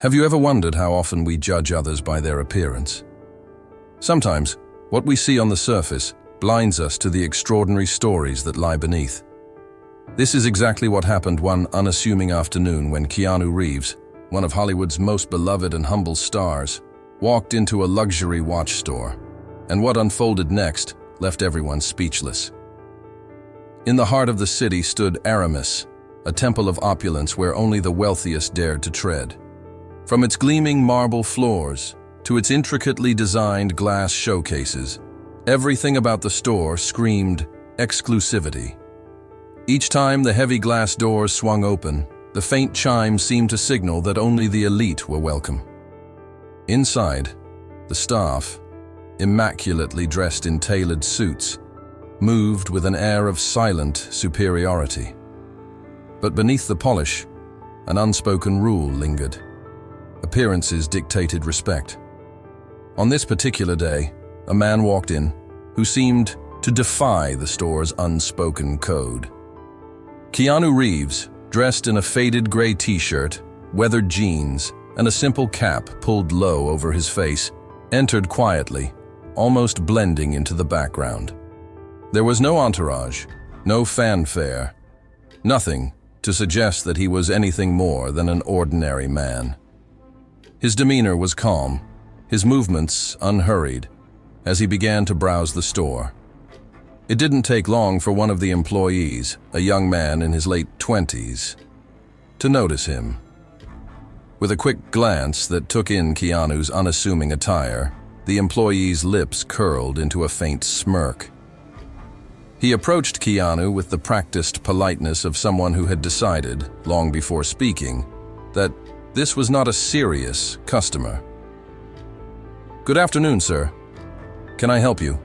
Have you ever wondered how often we judge others by their appearance? Sometimes, what we see on the surface blinds us to the extraordinary stories that lie beneath. This is exactly what happened one unassuming afternoon when Keanu Reeves, one of Hollywood's most beloved and humble stars, walked into a luxury watch store. And what unfolded next left everyone speechless. In the heart of the city stood Aramis, a temple of opulence where only the wealthiest dared to tread. From its gleaming marble floors to its intricately designed glass showcases, everything about the store screamed exclusivity. Each time the heavy glass doors swung open, the faint chime seemed to signal that only the elite were welcome. Inside, the staff, immaculately dressed in tailored suits, moved with an air of silent superiority. But beneath the polish, an unspoken rule lingered. Appearances dictated respect. On this particular day, a man walked in who seemed to defy the store's unspoken code. Keanu Reeves, dressed in a faded gray t-shirt, weathered jeans, and a simple cap pulled low over his face, entered quietly, almost blending into the background. There was no entourage, no fanfare, nothing to suggest that he was anything more than an ordinary man. His demeanor was calm, his movements unhurried, as he began to browse the store. It didn't take long for one of the employees, a young man in his late 20s, to notice him. With a quick glance that took in Keanu's unassuming attire, the employee's lips curled into a faint smirk. He approached Keanu with the practiced politeness of someone who had decided, long before speaking, that this was not a serious customer. "Good afternoon, sir. Can I help you?"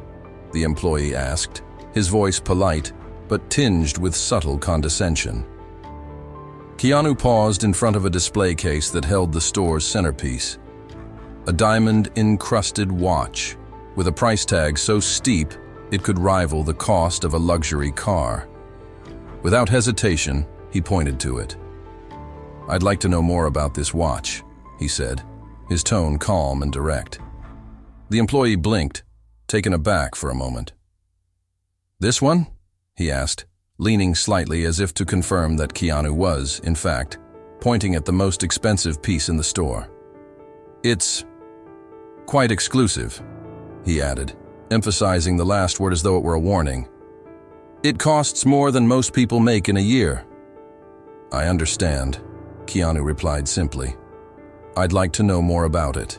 the employee asked, his voice polite but tinged with subtle condescension. Keanu paused in front of a display case that held the store's centerpiece, a diamond-encrusted watch with a price tag so steep it could rival the cost of a luxury car. Without hesitation, he pointed to it. "I'd like to know more about this watch," he said, his tone calm and direct. The employee blinked, taken aback for a moment. "This one?" he asked, leaning slightly as if to confirm that Keanu was, in fact, pointing at the most expensive piece in the store. "It's quite exclusive," he added, emphasizing the last word as though it were a warning. "It costs more than most people make in a year." "I understand," Keanu replied simply. "I'd like to know more about it."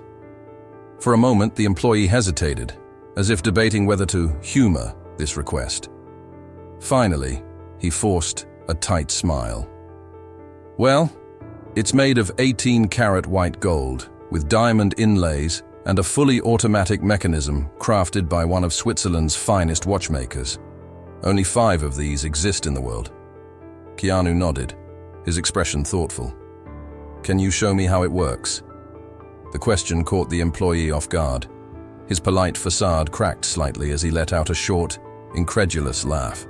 For a moment, the employee hesitated, as if debating whether to humor this request. Finally, he forced a tight smile. "Well, it's made of 18-karat white gold, with diamond inlays and a fully automatic mechanism crafted by one of Switzerland's finest watchmakers. Only 5 of these exist in the world." Keanu nodded, his expression thoughtful. "Can you show me how it works?" The question caught the employee off guard. His polite facade cracked slightly as he let out a short, incredulous laugh.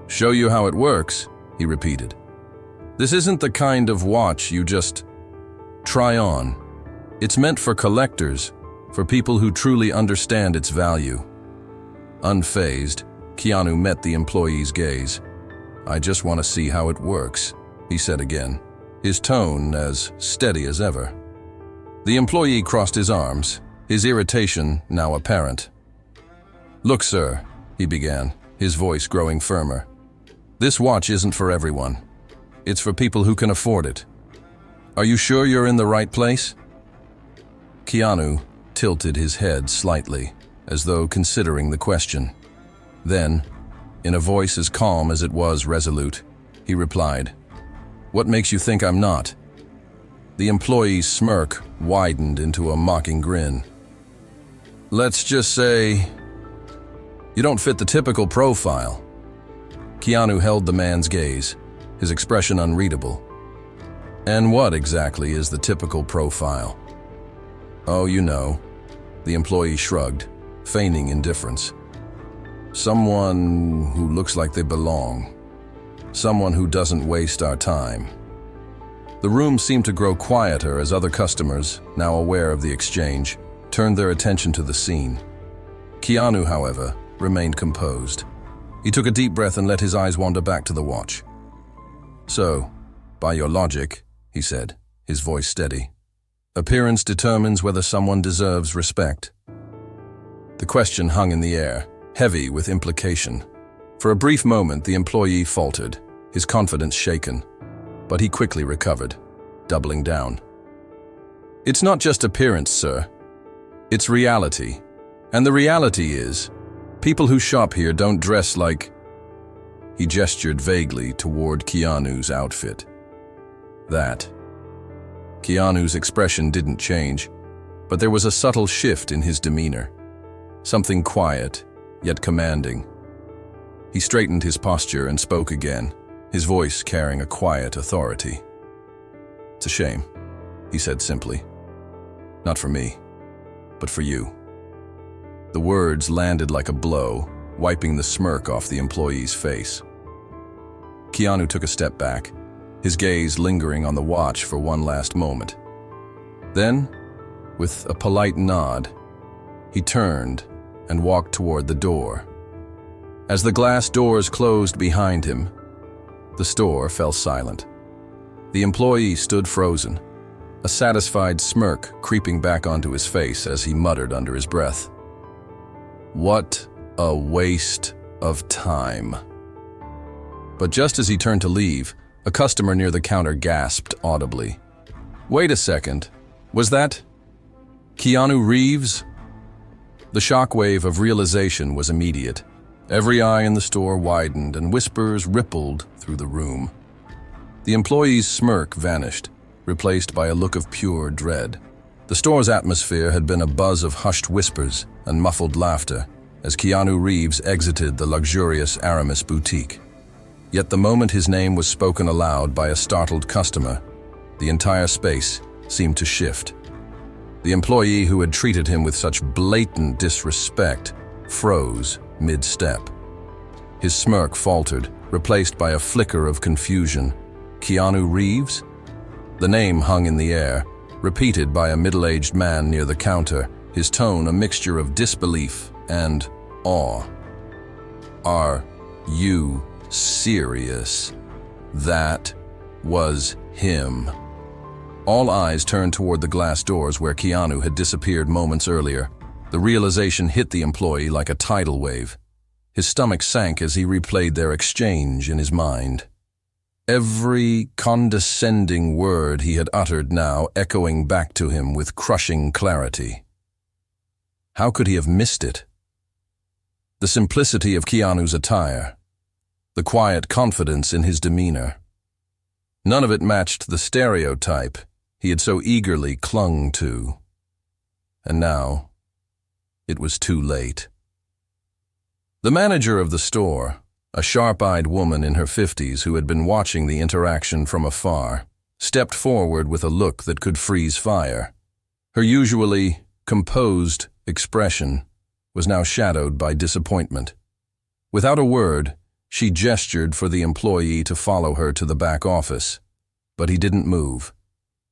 "Show you how it works?" he repeated. "This isn't the kind of watch you just try on. It's meant for collectors, for people who truly understand its value." Unfazed, Keanu met the employee's gaze. "I just want to see how it works," he said again, his tone as steady as ever. The employee crossed his arms, his irritation now apparent. "Look, sir," he began, his voice growing firmer. "This watch isn't for everyone. It's for people who can afford it. Are you sure you're in the right place?" Keanu tilted his head slightly, as though considering the question. Then, in a voice as calm as it was resolute, he replied, "What makes you think I'm not?" The employee's smirk widened into a mocking grin. "Let's just say you don't fit the typical profile." Keanu held the man's gaze, his expression unreadable. "And what exactly is the typical profile?" "Oh, you know," the employee shrugged, feigning indifference. "Someone who looks like they belong. Someone who doesn't waste our time." The room seemed to grow quieter as other customers, now aware of the exchange, turned their attention to the scene. Keanu, however, remained composed. He took a deep breath and let his eyes wander back to the watch. "So, by your logic," he said, his voice steady, "appearance determines whether someone deserves respect." The question hung in the air, heavy with implication. For a brief moment, the employee faltered, his confidence shaken, but he quickly recovered, doubling down. "It's not just appearance, sir. It's reality. And the reality is, people who shop here don't dress like—" He gestured vaguely toward Keanu's outfit. "That." Keanu's expression didn't change, but there was a subtle shift in his demeanor. Something quiet, yet commanding. He straightened his posture and spoke again, his voice carrying a quiet authority. "It's a shame," he said simply. "Not for me, but for you." The words landed like a blow, wiping the smirk off the employee's face. Keanu took a step back, his gaze lingering on the watch for one last moment. Then, with a polite nod, he turned and walked toward the door. As the glass doors closed behind him, the store fell silent. The employee stood frozen, a satisfied smirk creeping back onto his face as he muttered under his breath, "What a waste of time." But just as he turned to leave, a customer near the counter gasped audibly. "Wait a second, was that Keanu Reeves?" The shockwave of realization was immediate. Every eye in the store widened and whispers rippled through the room. The employee's smirk vanished, replaced by a look of pure dread. The store's atmosphere had been a buzz of hushed whispers and muffled laughter as Keanu Reeves exited the luxurious Aramis boutique. Yet the moment his name was spoken aloud by a startled customer, the entire space seemed to shift. The employee who had treated him with such blatant disrespect froze mid-step. His smirk faltered, replaced by a flicker of confusion. Keanu Reeves? The name hung in the air, repeated by a middle-aged man near the counter, his tone a mixture of disbelief and awe. "Are you serious? That was him." All eyes turned toward the glass doors where Keanu had disappeared moments earlier. The realization hit the employee like a tidal wave. His stomach sank as he replayed their exchange in his mind. Every condescending word he had uttered now echoing back to him with crushing clarity. How could he have missed it? The simplicity of Keanu's attire, the quiet confidence in his demeanor. None of it matched the stereotype he had so eagerly clung to. And now, it was too late. The manager of the store, a sharp-eyed woman in her 50s who had been watching the interaction from afar, stepped forward with a look that could freeze fire. Her usually composed expression was now shadowed by disappointment. Without a word, she gestured for the employee to follow her to the back office, but he didn't move.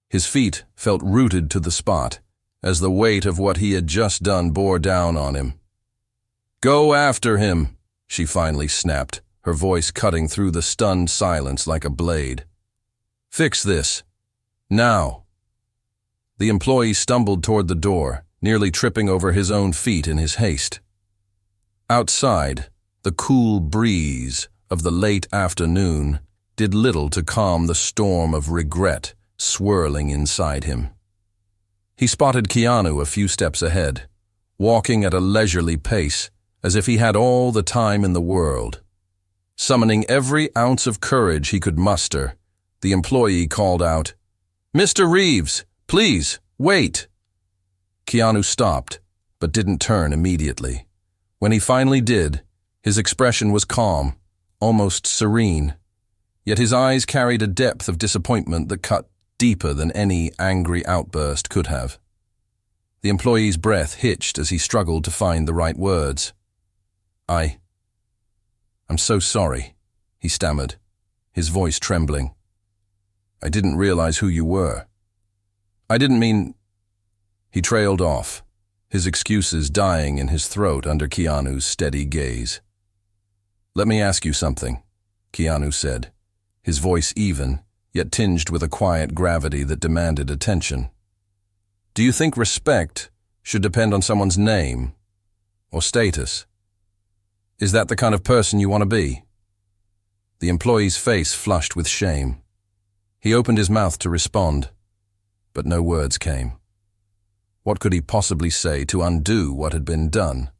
His feet felt rooted to the spot as the weight of what he had just done bore down on him. "Go after him," she finally snapped, her voice cutting through the stunned silence like a blade. "Fix this. Now." The employee stumbled toward the door, nearly tripping over his own feet in his haste. Outside, the cool breeze of the late afternoon did little to calm the storm of regret swirling inside him. He spotted Keanu a few steps ahead, walking at a leisurely pace, as if he had all the time in the world. Summoning every ounce of courage he could muster, the employee called out, "Mr. Reeves, please, wait!" Keanu stopped, but didn't turn immediately. When he finally did, his expression was calm, almost serene, yet his eyes carried a depth of disappointment that cut deeper than any angry outburst could have. The employee's breath hitched as he struggled to find the right words. I'm so sorry," he stammered, his voice trembling. I didn't realize who you were. I didn't mean—" He trailed off, his excuses dying in his throat under Keanu's steady gaze. "Let me ask you something," Keanu said, his voice even, yet tinged with a quiet gravity that demanded attention. "Do you think respect should depend on someone's name or status? Is that the kind of person you want to be?" The employee's face flushed with shame. He opened his mouth to respond, but no words came. What could he possibly say to undo what had been done?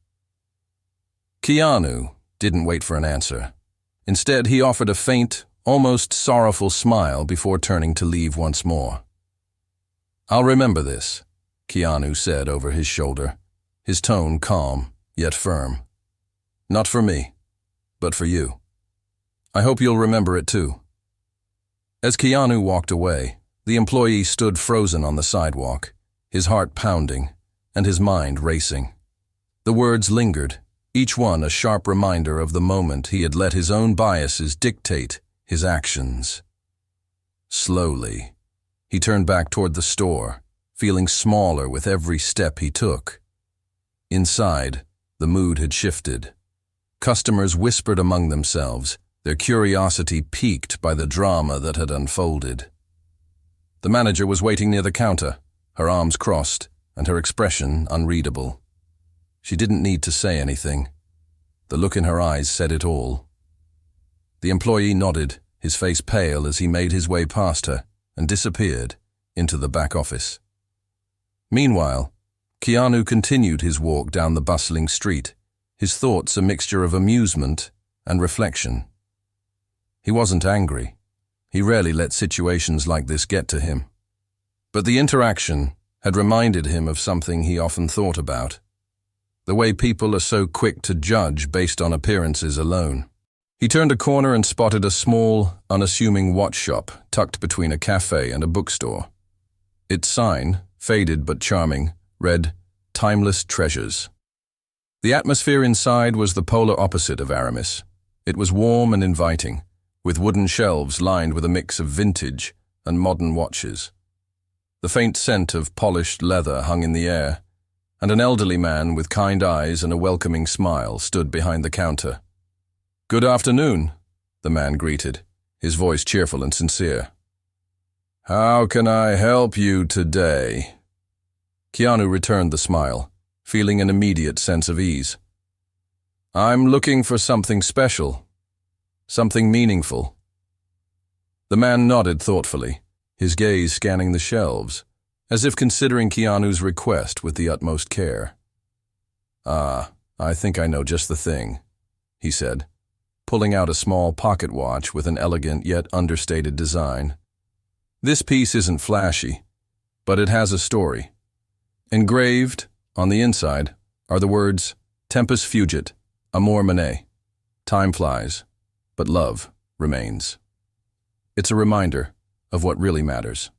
Keanu didn't wait for an answer. Instead, he offered a faint, almost sorrowful smile before turning to leave once more. "I'll remember this," Keanu said over his shoulder, his tone calm yet firm. "Not for me, but for you. I hope you'll remember it too." As Keanu walked away, the employee stood frozen on the sidewalk, his heart pounding and his mind racing. The words lingered, each one a sharp reminder of the moment he had let his own biases dictate his actions. Slowly, he turned back toward the store, feeling smaller with every step he took. Inside, the mood had shifted. Customers whispered among themselves, their curiosity piqued by the drama that had unfolded. The manager was waiting near the counter, her arms crossed and her expression unreadable. She didn't need to say anything. The look in her eyes said it all. The employee nodded, his face pale as he made his way past her and disappeared into the back office. Meanwhile, Keanu continued his walk down the bustling street, his thoughts a mixture of amusement and reflection. He wasn't angry. He rarely let situations like this get to him. But the interaction had reminded him of something he often thought about: the way people are so quick to judge based on appearances alone. He turned a corner and spotted a small, unassuming watch shop tucked between a cafe and a bookstore. Its sign, faded but charming, read, "Timeless Treasures." The atmosphere inside was the polar opposite of Aramis. It was warm and inviting, with wooden shelves lined with a mix of vintage and modern watches. The faint scent of polished leather hung in the air, and an elderly man with kind eyes and a welcoming smile stood behind the counter. "Good afternoon," the man greeted, his voice cheerful and sincere. "How can I help you today?" Keanu returned the smile, feeling an immediate sense of ease. "I'm looking for something special, something meaningful." The man nodded thoughtfully, his gaze scanning the shelves, as if considering Keanu's request with the utmost care. "Ah, I think I know just the thing," he said, pulling out a small pocket watch with an elegant yet understated design. "This piece isn't flashy, but it has a story. Engraved, on the inside, are the words, 'Tempus fugit, amor manet.' Time flies, but love remains." It's a reminder of what really matters.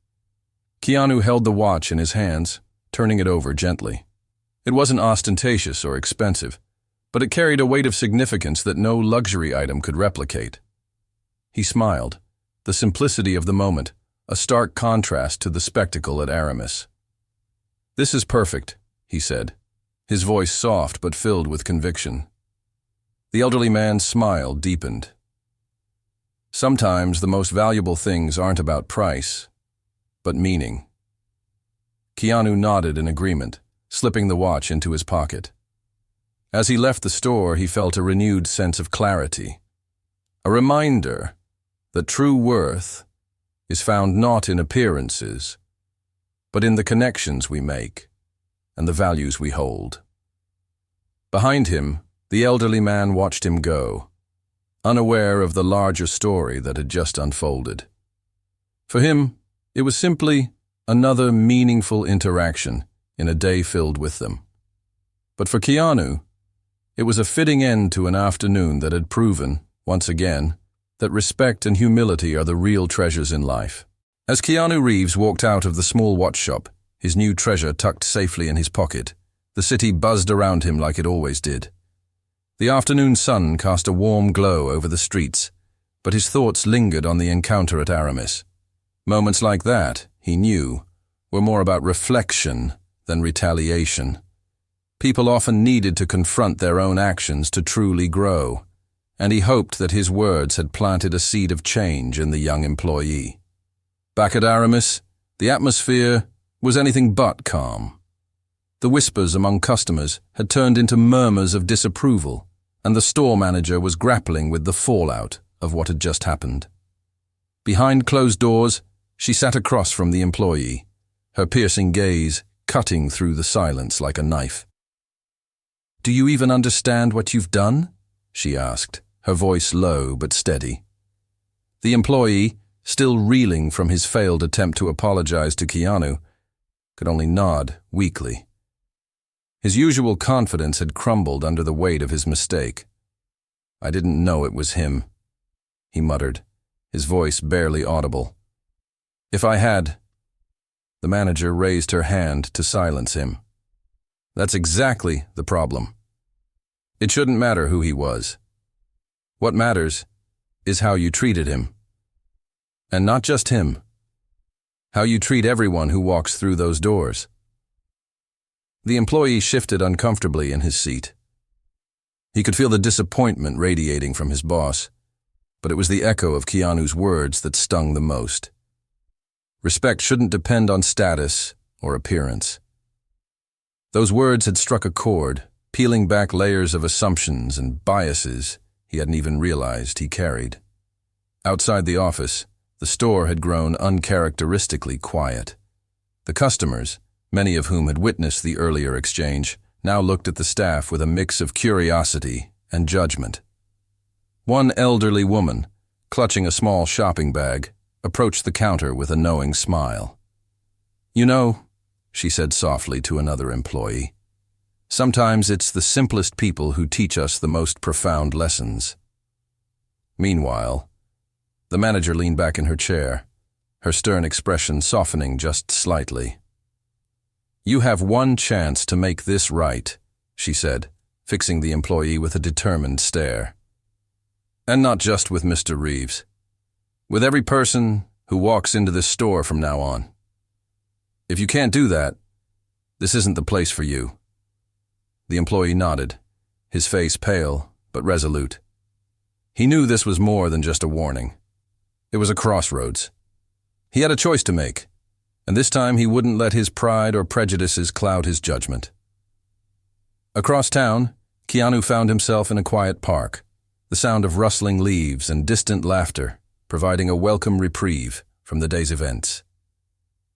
Keanu held the watch in his hands, turning it over gently. It wasn't ostentatious or expensive, but it carried a weight of significance that no luxury item could replicate. He smiled, the simplicity of the moment, a stark contrast to the spectacle at Aramis. "This is perfect," he said, his voice soft but filled with conviction. The elderly man's smile deepened. Sometimes the most valuable things aren't about price, but meaning. Keanu nodded in agreement, slipping the watch into his pocket. As he left the store, he felt a renewed sense of clarity, a reminder that true worth is found not in appearances, but in the connections we make and the values we hold. Behind him, the elderly man watched him go, unaware of the larger story that had just unfolded. For him, it was simply another meaningful interaction in a day filled with them. But for Keanu, it was a fitting end to an afternoon that had proven, once again, that respect and humility are the real treasures in life. As Keanu Reeves walked out of the small watch shop, his new treasure tucked safely in his pocket, the city buzzed around him like it always did. The afternoon sun cast a warm glow over the streets, but his thoughts lingered on the encounter at Aramis. Moments like that, he knew, were more about reflection than retaliation. People often needed to confront their own actions to truly grow, and he hoped that his words had planted a seed of change in the young employee. Back at Aramis, the atmosphere was anything but calm. The whispers among customers had turned into murmurs of disapproval, and the store manager was grappling with the fallout of what had just happened. Behind closed doors, she sat across from the employee, her piercing gaze cutting through the silence like a knife. "Do you even understand what you've done?" she asked, her voice low but steady. The employee, still reeling from his failed attempt to apologize to Keanu, could only nod weakly. His usual confidence had crumbled under the weight of his mistake. "I didn't know it was him," he muttered, his voice barely audible. "If I had—" The manager raised her hand to silence him. "That's exactly the problem. It shouldn't matter who he was. What matters is how you treated him. And not just him. How you treat everyone who walks through those doors." The employee shifted uncomfortably in his seat. He could feel the disappointment radiating from his boss, but it was the echo of Keanu's words that stung the most. Respect shouldn't depend on status or appearance. Those words had struck a chord, peeling back layers of assumptions and biases he hadn't even realized he carried. Outside the office, the store had grown uncharacteristically quiet. The customers, many of whom had witnessed the earlier exchange, now looked at the staff with a mix of curiosity and judgment. One elderly woman, clutching a small shopping bag, approached the counter with a knowing smile. "You know," she said softly to another employee, "sometimes it's the simplest people who teach us the most profound lessons." Meanwhile, the manager leaned back in her chair, her stern expression softening just slightly. "You have one chance to make this right," she said, fixing the employee with a determined stare. "And not just with Mr. Reeves. With every person who walks into this store from now on. If you can't do that, this isn't the place for you." The employee nodded, his face pale but resolute. He knew this was more than just a warning. It was a crossroads. He had a choice to make, and this time he wouldn't let his pride or prejudices cloud his judgment. Across town, Keanu found himself in a quiet park, the sound of rustling leaves and distant laughter providing a welcome reprieve from the day's events.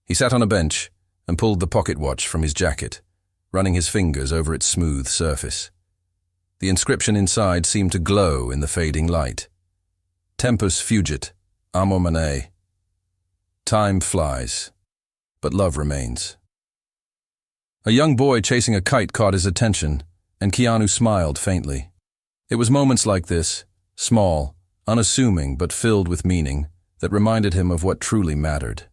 He sat on a bench and pulled the pocket watch from his jacket, running his fingers over its smooth surface. The inscription inside seemed to glow in the fading light. "Tempus fugit, amor manet." Time flies, but love remains. A young boy chasing a kite caught his attention, and Keanu smiled faintly. It was moments like this, small, unassuming but filled with meaning, that reminded him of what truly mattered.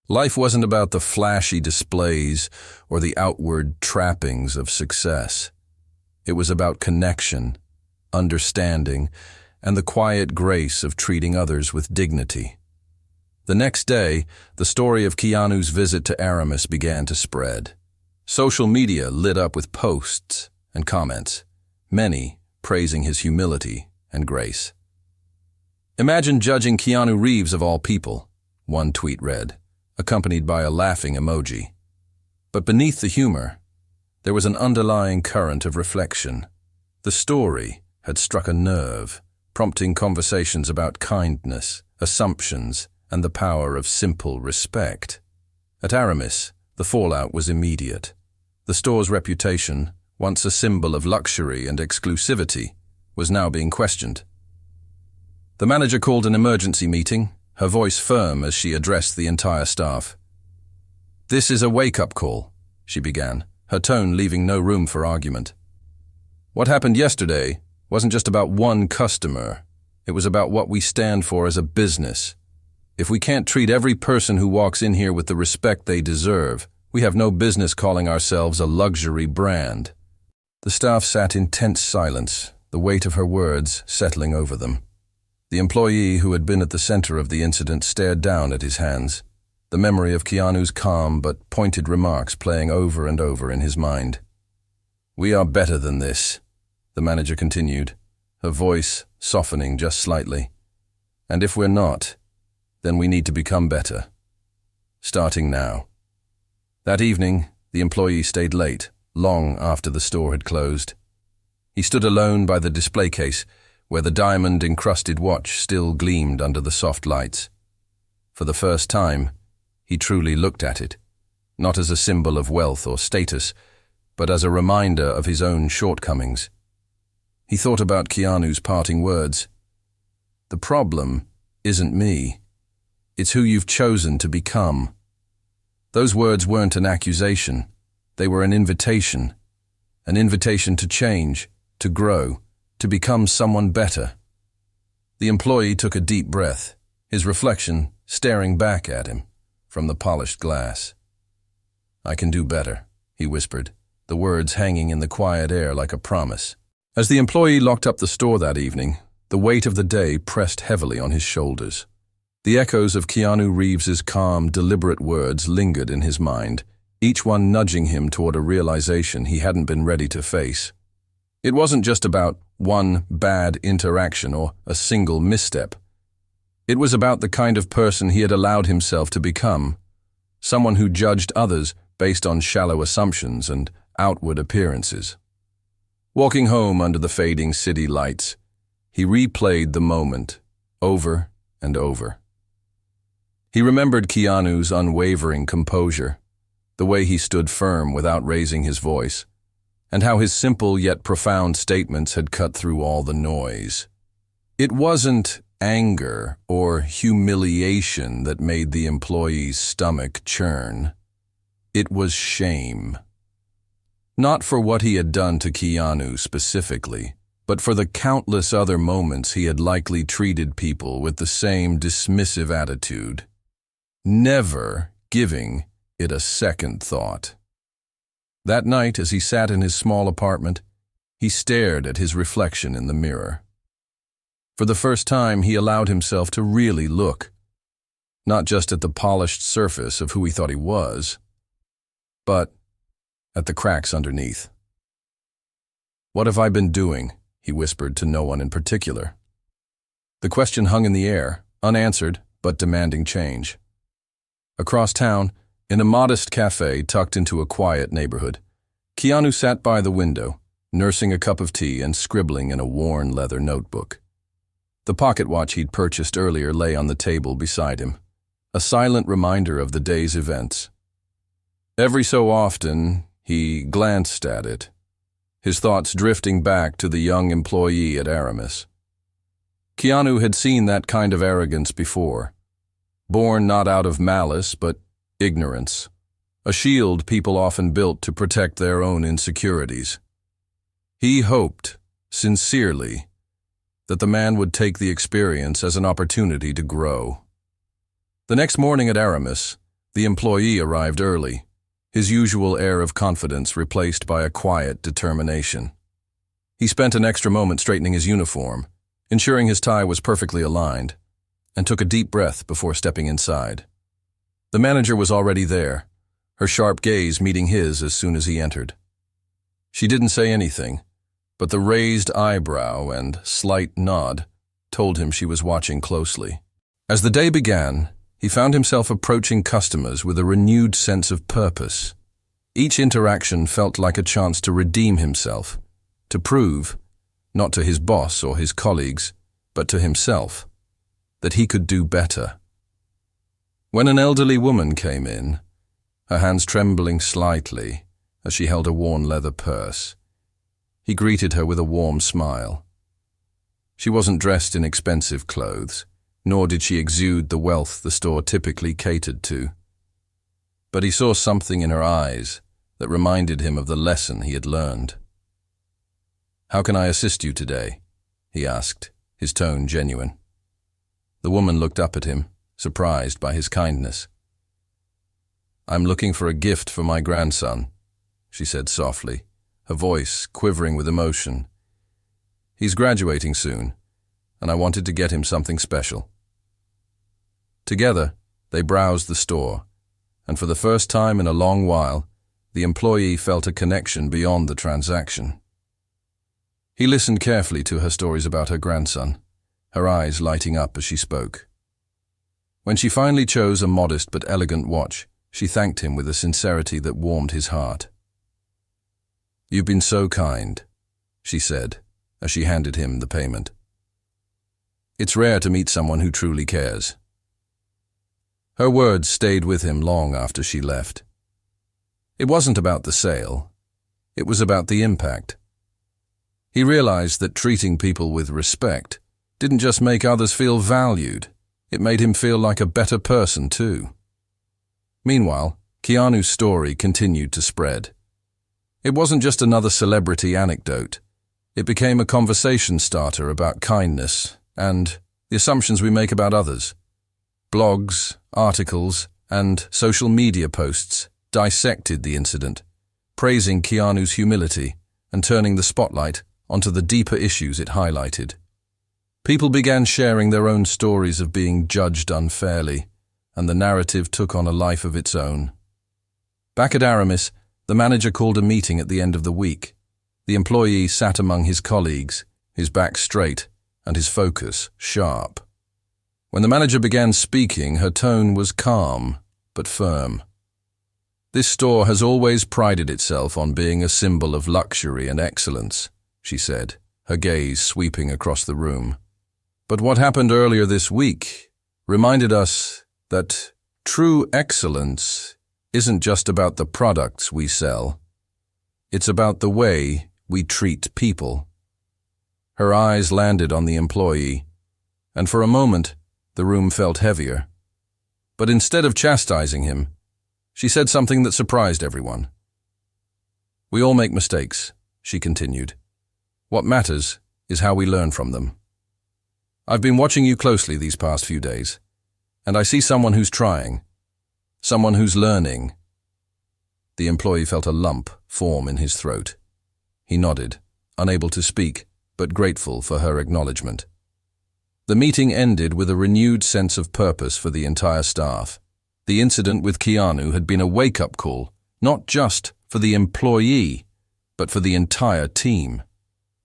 Life wasn't about the flashy displays or the outward trappings of success. It was about connection, understanding, and the quiet grace of treating others with dignity. The next day, the story of Keanu's visit to Aramis began to spread. Social media lit up with posts and comments, many praising his humility and grace. "Imagine judging Keanu Reeves of all people," one tweet read, accompanied by a laughing emoji. But beneath the humor, there was an underlying current of reflection. The story had struck a nerve, prompting conversations about kindness, assumptions, and the power of simple respect. At Aramis, the fallout was immediate. The store's reputation, once a symbol of luxury and exclusivity, was now being questioned. The manager called an emergency meeting, her voice firm as she addressed the entire staff. "This is a wake-up call," she began, her tone leaving no room for argument. "What happened yesterday wasn't just about one customer. It was about what we stand for as a business. If we can't treat every person who walks in here with the respect they deserve, we have no business calling ourselves a luxury brand." The staff sat in tense silence, the weight of her words settling over them. The employee who had been at the center of the incident stared down at his hands, the memory of Keanu's calm but pointed remarks playing over and over in his mind. "We are better than this," the manager continued, her voice softening just slightly. "And if we're not, then we need to become better. Starting now." That evening, the employee stayed late, long after the store had closed. He stood alone by the display case, where the diamond-encrusted watch still gleamed under the soft lights. For the first time, he truly looked at it, not as a symbol of wealth or status, but as a reminder of his own shortcomings. He thought about Keanu's parting words. "The problem isn't me. It's who you've chosen to become." Those words weren't an accusation. They were an invitation to change, to grow, to become someone better. The employee took a deep breath, his reflection staring back at him from the polished glass. "I can do better," he whispered, the words hanging in the quiet air like a promise. As the employee locked up the store that evening, the weight of the day pressed heavily on his shoulders. The echoes of Keanu Reeves's calm, deliberate words lingered in his mind, each one nudging him toward a realization he hadn't been ready to face. It wasn't just about one bad interaction or a single misstep. It was about the kind of person he had allowed himself to become, someone who judged others based on shallow assumptions and outward appearances. Walking home under the fading city lights, he replayed the moment over and over. He remembered Keanu's unwavering composure, the way he stood firm without raising his voice, and how his simple yet profound statements had cut through all the noise. It wasn't anger or humiliation that made the employee's stomach churn. It was shame. Not for what he had done to Keanu specifically, but for the countless other moments he had likely treated people with the same dismissive attitude, never giving it a second thought. That night, as he sat in his small apartment, he stared at his reflection in the mirror. For the first time, he allowed himself to really look, not just at the polished surface of who he thought he was, but at the cracks underneath. "What have I been doing?" he whispered to no one in particular. The question hung in the air, unanswered but demanding change. Across town, in a modest cafe tucked into a quiet neighborhood, Keanu sat by the window, nursing a cup of tea and scribbling in a worn leather notebook. The pocket watch he'd purchased earlier lay on the table beside him, a silent reminder of the day's events. Every so often, he glanced at it, his thoughts drifting back to the young employee at Aramis. Keanu had seen that kind of arrogance before, born not out of malice but ignorance, a shield people often built to protect their own insecurities. He hoped, sincerely, that the man would take the experience as an opportunity to grow. The next morning at Aramis, the employee arrived early, his usual air of confidence replaced by a quiet determination. He spent an extra moment straightening his uniform, ensuring his tie was perfectly aligned, and took a deep breath before stepping inside. The manager was already there, her sharp gaze meeting his as soon as he entered. She didn't say anything, but the raised eyebrow and slight nod told him she was watching closely. As the day began, he found himself approaching customers with a renewed sense of purpose. Each interaction felt like a chance to redeem himself, to prove, not to his boss or his colleagues, but to himself, that he could do better. When an elderly woman came in, her hands trembling slightly as she held a worn leather purse, he greeted her with a warm smile. She wasn't dressed in expensive clothes, nor did she exude the wealth the store typically catered to. But he saw something in her eyes that reminded him of the lesson he had learned. "How can I assist you today?" he asked, his tone genuine. The woman looked up at him, surprised by his kindness. "I'm looking for a gift for my grandson," she said softly, her voice quivering with emotion. "He's graduating soon, and I wanted to get him something special. Together, they browsed the store, and for the first time in a long while, the employee felt a connection beyond the transaction. He listened carefully to her stories about her grandson, her eyes lighting up as she spoke. When she finally chose a modest but elegant watch, she thanked him with a sincerity that warmed his heart. "You've been so kind," she said, as she handed him the payment. "It's rare to meet someone who truly cares." Her words stayed with him long after she left. It wasn't about the sale. It was about the impact. He realized that treating people with respect didn't just make others feel valued, it made him feel like a better person too. Meanwhile, Keanu's story continued to spread. It wasn't just another celebrity anecdote. It became a conversation starter about kindness and the assumptions we make about others. Blogs, articles, and social media posts dissected the incident, praising Keanu's humility and turning the spotlight onto the deeper issues it highlighted. People began sharing their own stories of being judged unfairly, and the narrative took on a life of its own. Back at Aramis, the manager called a meeting at the end of the week. The employee sat among his colleagues, his back straight and his focus sharp. When the manager began speaking, her tone was calm but firm. "This store has always prided itself on being a symbol of luxury and excellence," she said, her gaze sweeping across the room. "But what happened earlier this week reminded us that true excellence isn't just about the products we sell. It's about the way we treat people." Her eyes landed on the employee, and for a moment, the room felt heavier. But instead of chastising him, she said something that surprised everyone. "We all make mistakes," she continued. "What matters is how we learn from them. I've been watching you closely these past few days, and I see someone who's trying, someone who's learning." The employee felt a lump form in his throat. He nodded, unable to speak, but grateful for her acknowledgement. The meeting ended with a renewed sense of purpose for the entire staff. The incident with Keanu had been a wake-up call, not just for the employee, but for the entire team.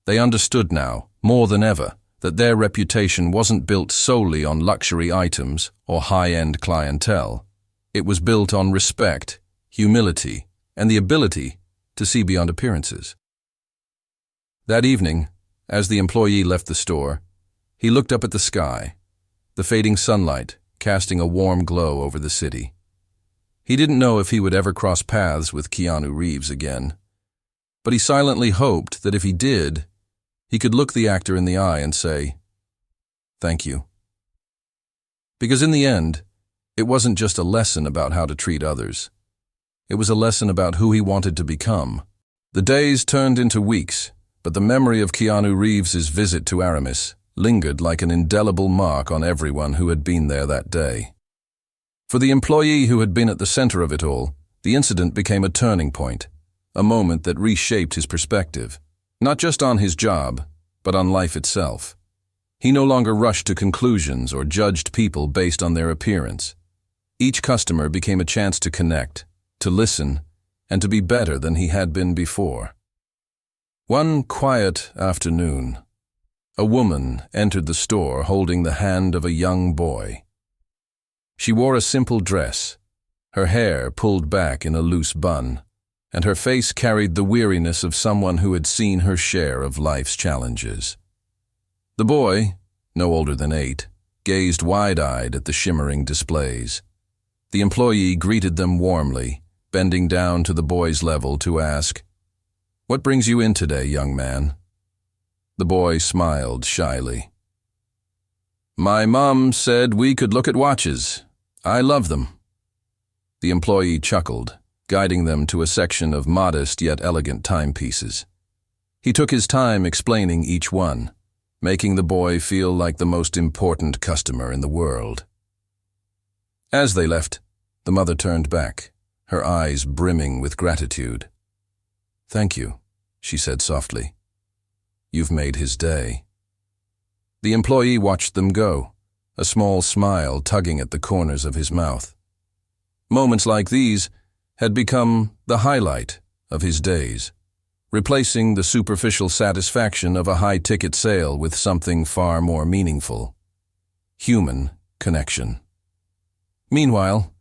They understood now, more than ever, that their reputation wasn't built solely on luxury items or high-end clientele. It was built on respect, humility, and the ability to see beyond appearances. That evening, as the employee left the store, he looked up at the sky, the fading sunlight casting a warm glow over the city. He didn't know if he would ever cross paths with Keanu Reeves again, but he silently hoped that if he did, he could look the actor in the eye and say, "Thank you." Because in the end, it wasn't just a lesson about how to treat others. It was a lesson about who he wanted to become. The days turned into weeks, but the memory of Keanu Reeves's visit to Aramis lingered like an indelible mark on everyone who had been there that day. For the employee who had been at the center of it all, the incident became a turning point, a moment that reshaped his perspective, not just on his job, but on life itself. He no longer rushed to conclusions or judged people based on their appearance. Each customer became a chance to connect, to listen, and to be better than he had been before. One quiet afternoon, a woman entered the store holding the hand of a young boy. She wore a simple dress, her hair pulled back in a loose bun, and her face carried the weariness of someone who had seen her share of life's challenges. The boy, no older than 8, gazed wide-eyed at the shimmering displays. The employee greeted them warmly, bending down to the boy's level to ask, "What brings you in today, young man?" The boy smiled shyly. "My mom said we could look at watches. I love them." The employee chuckled, guiding them to a section of modest yet elegant timepieces. He took his time explaining each one, making the boy feel like the most important customer in the world. As they left, the mother turned back, her eyes brimming with gratitude. "Thank you," she said softly. "You've made his day." The employee watched them go, a small smile tugging at the corners of his mouth. Moments like these had become the highlight of his days, replacing the superficial satisfaction of a high-ticket sale with something far more meaningful: human connection. Meanwhile,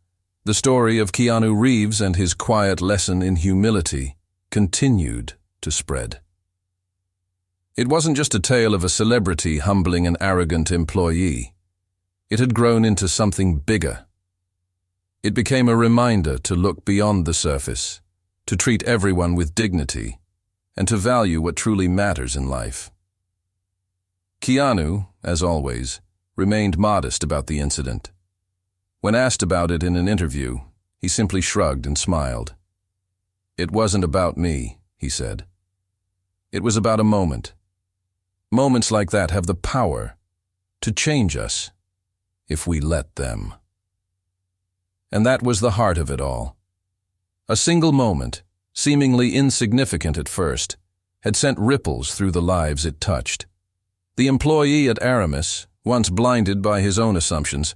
the story of Keanu Reeves and his quiet lesson in humility continued to spread. It wasn't just a tale of a celebrity humbling an arrogant employee. It had grown into something bigger. It became a reminder to look beyond the surface, to treat everyone with dignity, and to value what truly matters in life. Keanu, as always, remained modest about the incident. When asked about it in an interview, he simply shrugged and smiled. "It wasn't about me," he said. "It was about a moment. Moments like that have the power to change us if we let them." And that was the heart of it all. A single moment, seemingly insignificant at first, had sent ripples through the lives it touched. The employee at Aramis, once blinded by his own assumptions,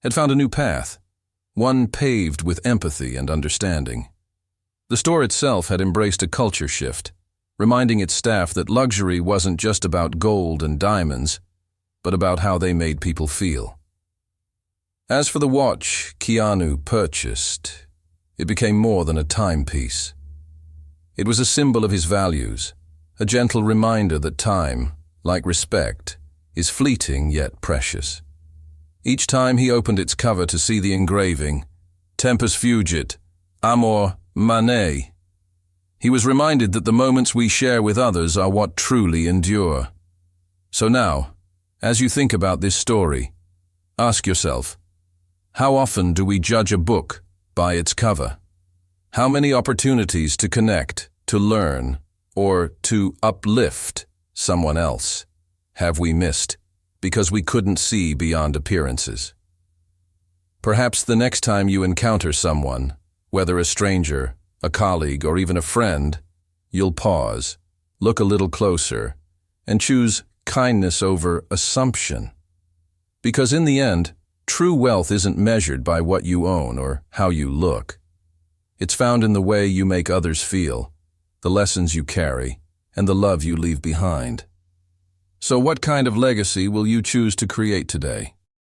had found a new path, one paved with empathy and understanding. The store itself had embraced a culture shift, reminding its staff that luxury wasn't just about gold and diamonds, but about how they made people feel. As for the watch Keanu purchased, it became more than a timepiece. It was a symbol of his values, a gentle reminder that time, like respect, is fleeting yet precious. Each time he opened its cover to see the engraving, Tempus Fugit, Amor Manet, he was reminded that the moments we share with others are what truly endure. So now, as you think about this story, ask yourself, how often do we judge a book by its cover? How many opportunities to connect, to learn, or to uplift someone else have we missed because we couldn't see beyond appearances? Perhaps the next time you encounter someone, whether a stranger, a colleague, or even a friend, you'll pause, look a little closer, and choose kindness over assumption. Because in the end, true wealth isn't measured by what you own or how you look. It's found in the way you make others feel, the lessons you carry, and the love you leave behind. So what kind of legacy will you choose to create today?